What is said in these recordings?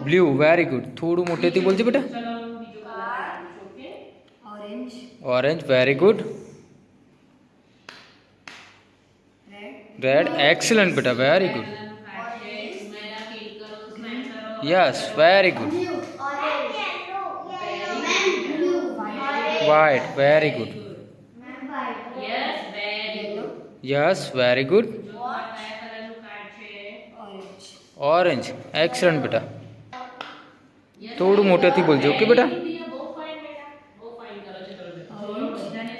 Blue very good. થોડું મોટેથી બોલજો બેટા. Orange. Orange very good. Red excellent બેટા very good. Yes very good. White very good. Yes very good. Orange excellent બેટા. થોડું મોટેથી બોલજો ઓકે બેટા.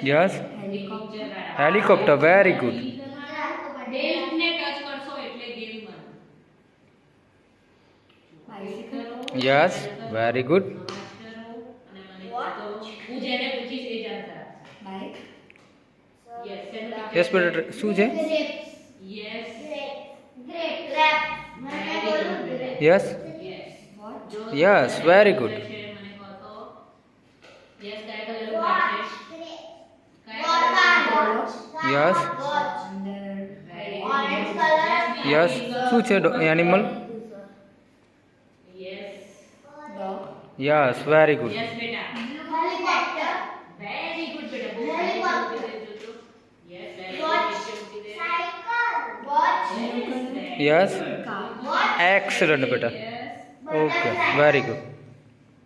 Yes helicopter very good. Yes very good. Yes બેટા શું છે? Yes yes very good. Yes yes શું છે animal? Yes very good. Yes excellent બેટા. Okay very good.